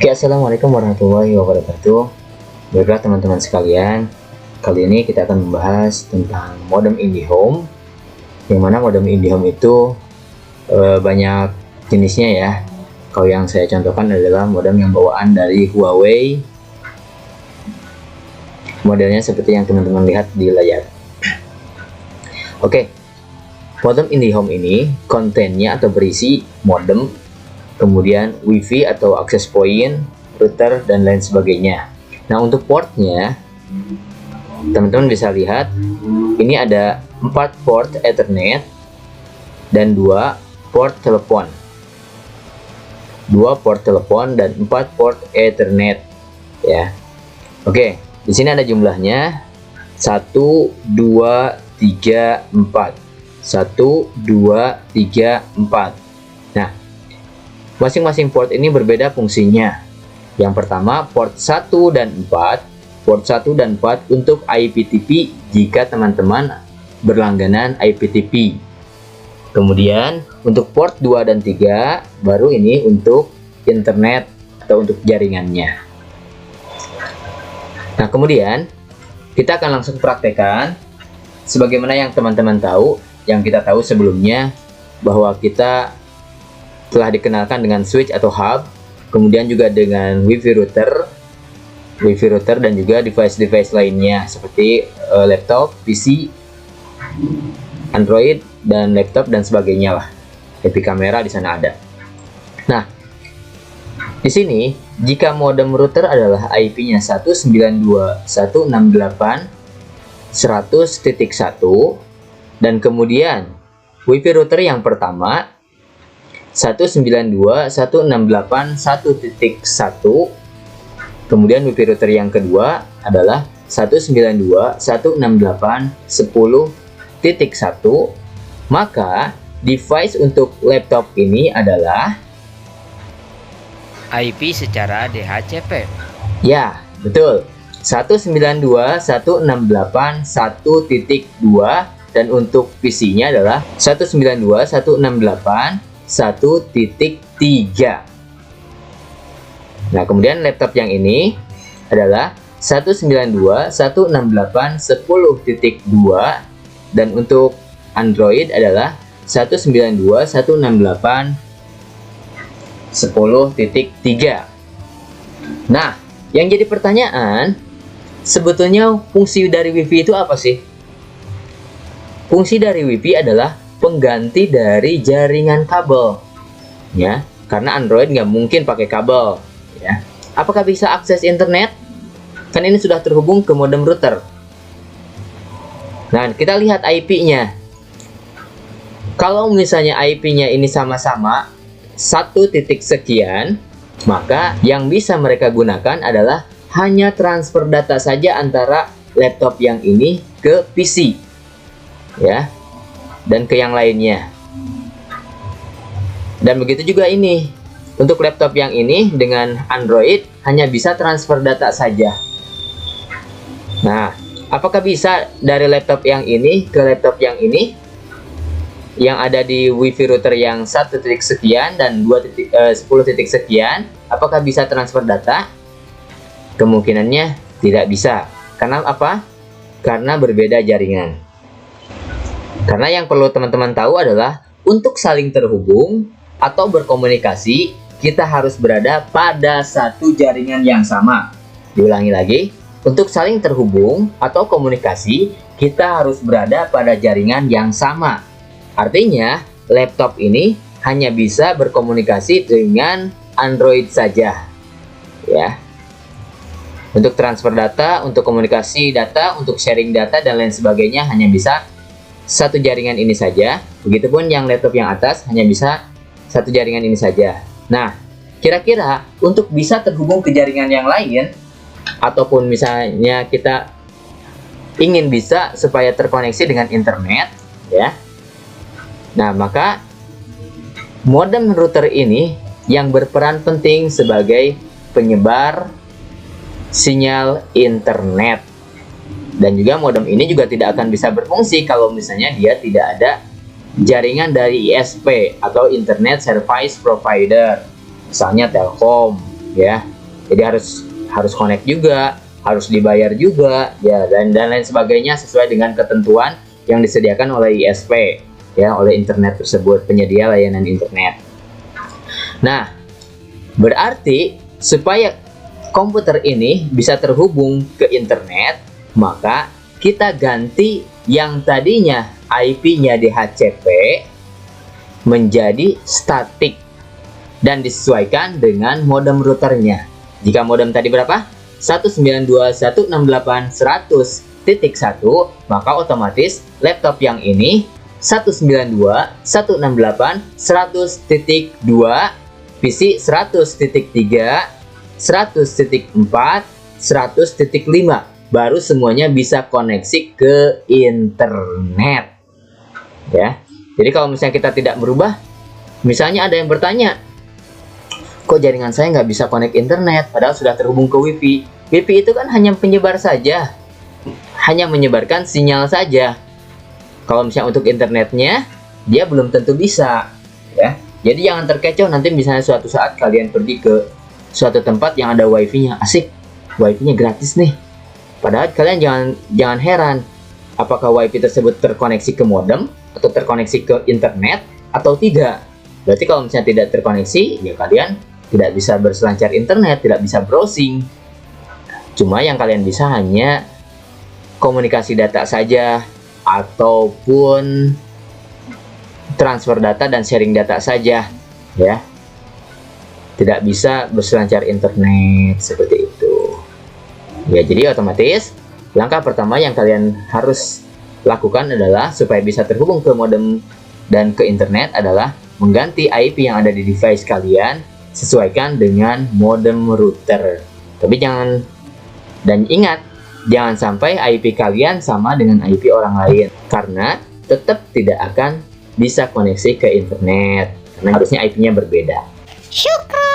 Oke, assalamualaikum warahmatullahi wabarakatuh. Baiklah teman-teman sekalian, kali ini kita akan membahas tentang modem IndiHome. Yang mana modem IndiHome itu banyak jenisnya ya. Kalau yang saya contohkan adalah modem yang bawaan dari Huawei. Modelnya seperti yang teman-teman lihat di layar. Oke, modem IndiHome ini kontennya atau berisi modem, kemudian WiFi atau access point, router, dan lain sebagainya. Nah, untuk portnya, teman-teman bisa lihat, ini ada 4 port Ethernet dan 2 port telepon. 2 port telepon dan 4 port Ethernet ya. Oke, di sini ada jumlahnya 1, 2, 3, 4. 1, 2, 3, 4. Nah, masing-masing port ini berbeda fungsinya. Yang pertama, port 1 dan 4. Port 1 dan 4 untuk IPTV jika teman-teman berlangganan IPTV. Kemudian, untuk port 2 dan 3, baru ini untuk internet atau untuk jaringannya. Nah, kemudian, kita akan langsung praktekkan. Sebagaimana yang teman-teman tahu, yang kita tahu sebelumnya, bahwa kita telah dikenalkan dengan switch atau hub, kemudian juga dengan WiFi router dan juga device-device lainnya seperti laptop, PC, Android dan laptop dan sebagainya lah. IP kamera di sana ada. Nah, di sini jika modem router adalah IP-nya 192.168.100.1 dan kemudian WiFi router yang pertama 192.168.1.1, kemudian WiFi router yang kedua adalah 192.168.10.1, maka device untuk laptop ini adalah IP secara DHCP. ya, betul, 192.168.1.2 dan untuk PC-nya adalah 192.168.1.3. Nah, kemudian laptop yang ini adalah 192.168.10.2 dan untuk Android adalah 192.168.10.3. Nah, yang jadi pertanyaan, sebetulnya fungsi dari WiFi itu apa sih? Fungsi dari WiFi adalah pengganti dari jaringan kabel, ya. Karena Android nggak mungkin pakai kabel, ya. Apakah bisa akses internet? Kan ini sudah terhubung ke modem router. Nah, kita lihat IP-nya. Kalau misalnya IP-nya ini sama-sama 1 titik sekian, maka yang bisa mereka gunakan adalah hanya transfer data saja antara laptop yang ini ke PC, ya, dan ke yang lainnya. Dan begitu juga ini untuk laptop yang ini dengan Android hanya bisa transfer data saja. Nah, apakah bisa dari laptop yang ini ke laptop yang ini yang ada di WiFi router yang 1 titik sekian dan 10 titik sekian, apakah bisa transfer data? Kemungkinannya tidak bisa. Karena apa? Karena berbeda jaringan. Karena yang perlu teman-teman tahu adalah untuk saling terhubung atau berkomunikasi, kita harus berada pada satu jaringan yang sama. Diulangi lagi, untuk saling terhubung atau komunikasi, kita harus berada pada jaringan yang sama. Artinya, laptop ini hanya bisa berkomunikasi dengan Android saja. Ya. Untuk transfer data, untuk komunikasi data, untuk sharing data dan lain sebagainya hanya bisa satu jaringan ini saja. Begitupun yang laptop yang atas hanya bisa satu jaringan ini saja. Nah, kira-kira untuk bisa terhubung ke jaringan yang lain, ataupun misalnya kita ingin bisa supaya terkoneksi dengan internet, ya. Nah, maka modem router ini yang berperan penting sebagai penyebar sinyal internet. Dan juga modem ini juga tidak akan bisa berfungsi kalau misalnya dia tidak ada jaringan dari ISP atau Internet Service Provider, misalnya Telkom, ya. Jadi harus connect juga, harus dibayar juga, ya, dan lain sebagainya sesuai dengan ketentuan yang disediakan oleh ISP, ya, oleh internet tersebut, penyedia layanan internet. Nah, berarti supaya komputer ini bisa terhubung ke internet, maka kita ganti yang tadinya IP-nya DHCP menjadi statik dan disesuaikan dengan modem routernya. Jika modem tadi berapa? 192.168.100.1, maka otomatis laptop yang ini 192.168.100.2, PC 100.3, 100.4, 100.5, baru semuanya bisa koneksi ke internet, ya. Jadi kalau misalnya kita tidak merubah, misalnya ada yang bertanya, kok jaringan saya nggak bisa connect internet padahal sudah terhubung ke WiFi. WiFi itu kan hanya penyebar saja, hanya menyebarkan sinyal saja. Kalau misalnya untuk internetnya, dia belum tentu bisa, ya. Jadi jangan terkecoh nanti misalnya suatu saat kalian pergi ke suatu tempat yang ada wifi-nya, asik, wifi-nya gratis nih. Padahal kalian jangan heran, apakah wifi tersebut terkoneksi ke modem atau terkoneksi ke internet atau tidak. Berarti kalau misalnya tidak terkoneksi, ya kalian tidak bisa berselancar internet, tidak bisa browsing. Cuma yang kalian bisa hanya komunikasi data saja, ataupun transfer data dan sharing data saja, ya. Tidak bisa berselancar internet seperti itu. Ya, jadi otomatis langkah pertama yang kalian harus lakukan adalah supaya bisa terhubung ke modem dan ke internet adalah mengganti IP yang ada di device kalian sesuaikan dengan modem router. Tapi ingat, jangan sampai IP kalian sama dengan IP orang lain, karena tetap tidak akan bisa koneksi ke internet karena harusnya IP-nya berbeda. Syukron.